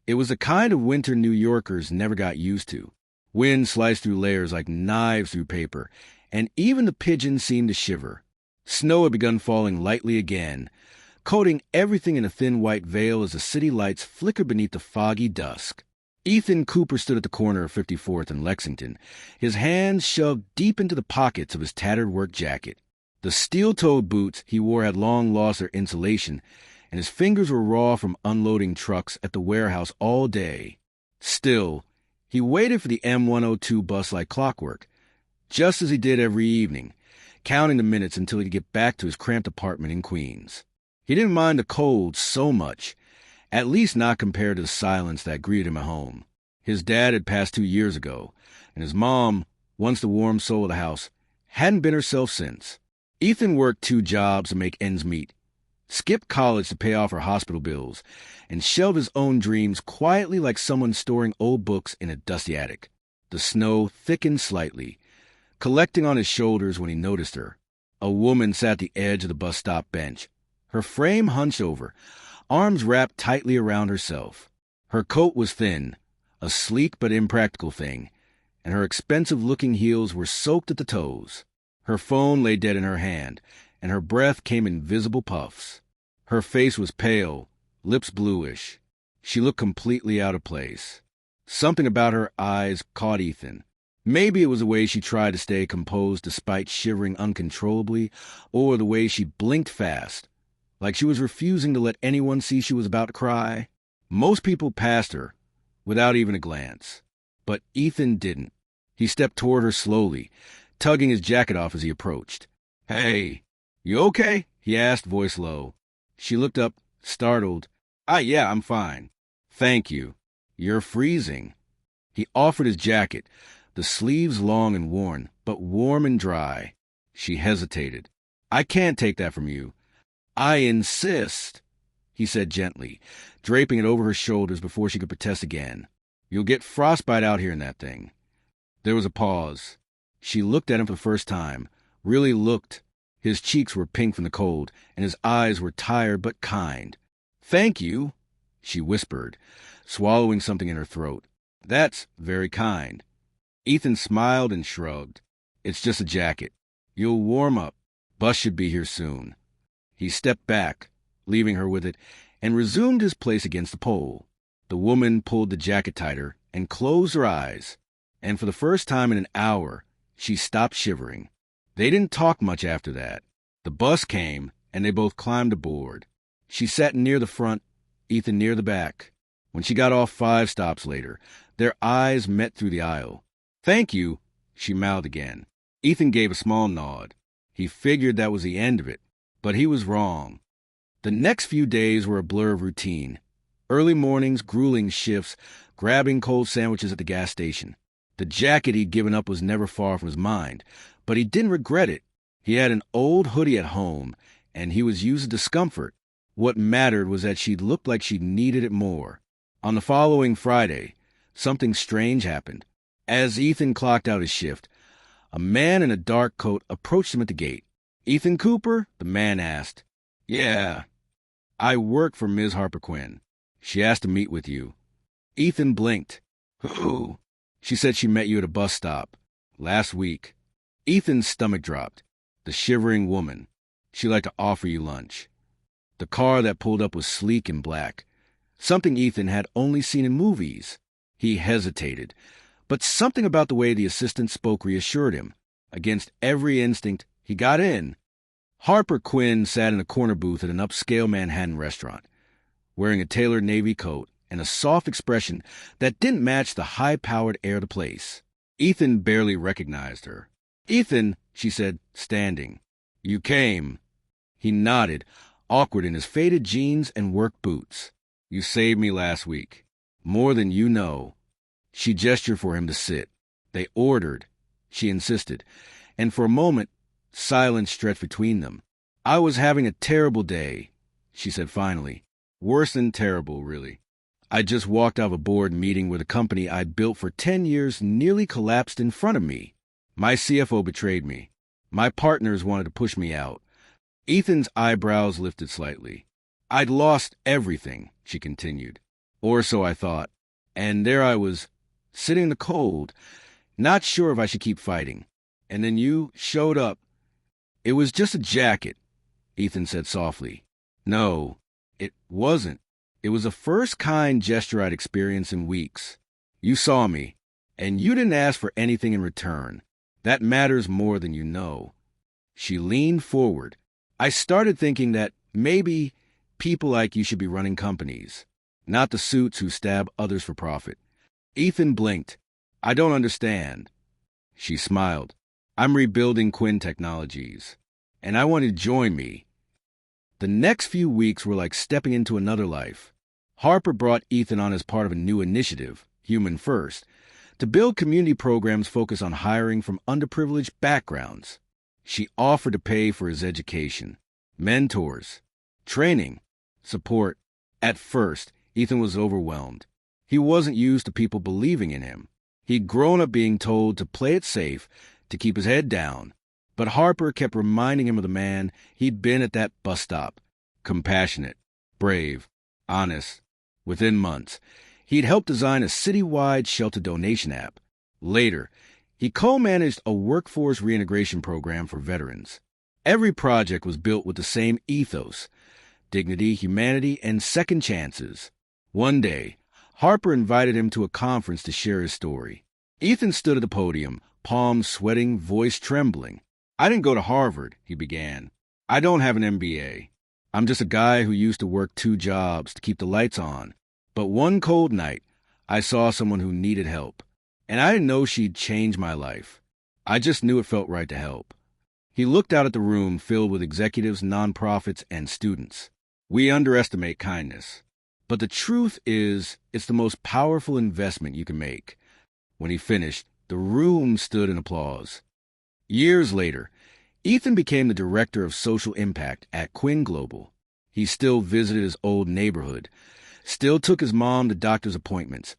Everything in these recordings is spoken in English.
It was the kind of winter New Yorkers never got used to. Wind sliced through layers like knives through paper, and even the pigeons seemed to shiver. Snow had begun falling lightly again, coating everything in a thin white veil as the city lights flickered beneath the foggy dusk. Ethan Cooper stood at the corner of 54th and Lexington, his hands shoved deep into the pockets of his tattered work jacket. The steel-toed boots he wore had long lost their insulation, and his fingers were raw from unloading trucks at the warehouse all day. Still, he waited for the M102 bus like clockwork, just as he did every evening, counting the minutes until he could get back to his cramped apartment in Queens. He didn't mind the cold so much, at least not compared to the silence that greeted him at home. His dad had passed 2 years ago, and his mom, once the warm soul of the house, hadn't been herself since. Ethan worked 2 jobs to make ends meet, skipped college to pay off her hospital bills, and shelved his own dreams quietly like someone storing old books in a dusty attic. The snow thickened slightly, collecting on his shoulders when he noticed her. A woman sat at the edge of the bus stop bench, her frame hunched over, arms wrapped tightly around herself. Her coat was thin, a sleek but impractical thing, and her expensive-looking heels were soaked at the toes. Her phone lay dead in her hand, and her breath came in visible puffs. Her face was pale, lips bluish. She looked completely out of place. Something about her eyes caught Ethan. Maybe it was the way she tried to stay composed despite shivering uncontrollably, or the way she blinked fast, like she was refusing to let anyone see she was about to cry. Most people passed her, without even a glance. But Ethan didn't. He stepped toward her slowly, tugging his jacket off as he approached. "Hey, you okay?" he asked, voice low. She looked up, startled. Yeah, I'm fine. Thank you. You're freezing." He offered his jacket, the sleeves long and worn, but warm and dry. She hesitated. "I can't take that from you." "I insist," he said gently, draping it over her shoulders before she could protest again. "You'll get frostbite out here in that thing." There was a pause. She looked at him for the first time, really looked. His cheeks were pink from the cold, and his eyes were tired but kind. "Thank you," she whispered, swallowing something in her throat. "That's very kind." Ethan smiled and shrugged. "It's just a jacket. You'll warm up. Bus should be here soon." He stepped back, leaving her with it, and resumed his place against the pole. The woman pulled the jacket tighter and closed her eyes, and for the first time in an hour, she stopped shivering. They didn't talk much after that. The bus came, and they both climbed aboard. She sat near the front, Ethan near the back. When she got off 5 stops later, their eyes met through the aisle. "Thank you," she mouthed again. Ethan gave a small nod. He figured that was the end of it, but he was wrong. The next few days were a blur of routine. Early mornings, grueling shifts, grabbing cold sandwiches at the gas station. The jacket he'd given up was never far from his mind, but he didn't regret it. He had an old hoodie at home, and he was used to discomfort. What mattered was that she looked like she needed it more. On the following Friday, something strange happened. As Ethan clocked out his shift, a man in a dark coat approached him at the gate. "Ethan Cooper?" the man asked. "Yeah. I work for Ms. Harper Quinn. She asked to meet with you." Ethan blinked. "Who?" "She said she met you at a bus stop. Last week." Ethan's stomach dropped. "The shivering woman. She'd like to offer you lunch." The car that pulled up was sleek and black, something Ethan had only seen in movies. He hesitated, but something about the way the assistant spoke reassured him. Against every instinct, he got in. Harper Quinn sat in a corner booth at an upscale Manhattan restaurant, wearing a tailored navy coat and a soft expression that didn't match the high-powered air of the place. Ethan barely recognized her. "Ethan," she said, standing. "You came." He nodded, awkward in his faded jeans and work boots. "You saved me last week. More than you know." She gestured for him to sit. They ordered. She insisted, and for a moment, silence stretched between them. "I was having a terrible day," she said finally. "Worse than terrible, really. I just walked out of a board meeting where the company I built for 10 years nearly collapsed in front of me. My CFO betrayed me. My partners wanted to push me out." Ethan's eyebrows lifted slightly. "I'd lost everything," she continued. Or so I thought. And there I was, sitting in the cold, not sure if I should keep fighting. And then you showed up. It was just a jacket, Ethan said softly. No, it wasn't. It was the first kind gesture I'd experienced in weeks. You saw me, and you didn't ask for anything in return. That matters more than you know. She leaned forward. I started thinking that maybe people like you should be running companies, not the suits who stab others for profit. Ethan blinked. I don't understand. She smiled. I'm rebuilding Quinn Technologies, and I want you to join me. The next few weeks were like stepping into another life. Harper brought Ethan on as part of a new initiative, Human First, to build community programs focused on hiring from underprivileged backgrounds. She offered to pay for his education, mentors, training, support. At first, Ethan was overwhelmed. He wasn't used to people believing in him. He'd grown up being told to play it safe, to keep his head down. But Harper kept reminding him of the man he'd been at that bus stop. Compassionate, brave, honest. Within months, he'd helped design a citywide shelter donation app. Later, he co-managed a workforce reintegration program for veterans. Every project was built with the same ethos: dignity, humanity, and second chances. One day, Harper invited him to a conference to share his story. Ethan stood at the podium, palms sweating, voice trembling. I didn't go to Harvard, he began. I don't have an MBA. I'm just a guy who used to work 2 jobs to keep the lights on. But one cold night, I saw someone who needed help. And I didn't know she'd change my life. I just knew it felt right to help. He looked out at the room filled with executives, nonprofits, and students. We underestimate kindness. But the truth is, it's the most powerful investment you can make. When he finished, the room stood in applause. Years later, Ethan became the director of social impact at Quinn Global. He still visited his old neighborhood, still took his mom to doctor's appointments,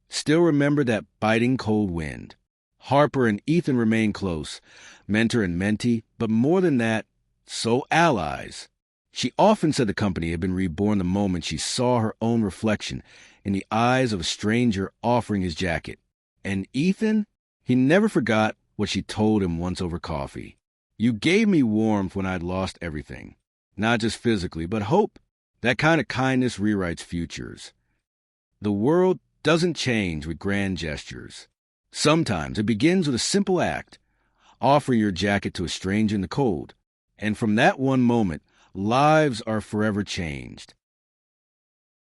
still remembered that biting cold wind. Harper and Ethan remained close, mentor and mentee, but more than that, so allies. She often said the company had been reborn the moment she saw her own reflection in the eyes of a stranger offering his jacket. And Ethan, he never forgot what she told him once over coffee. You gave me warmth when I'd lost everything. Not just physically, but hope. That kind of kindness rewrites futures. The world doesn't change with grand gestures. Sometimes it begins with a simple act, offering your jacket to a stranger in the cold. And from that one moment, lives are forever changed.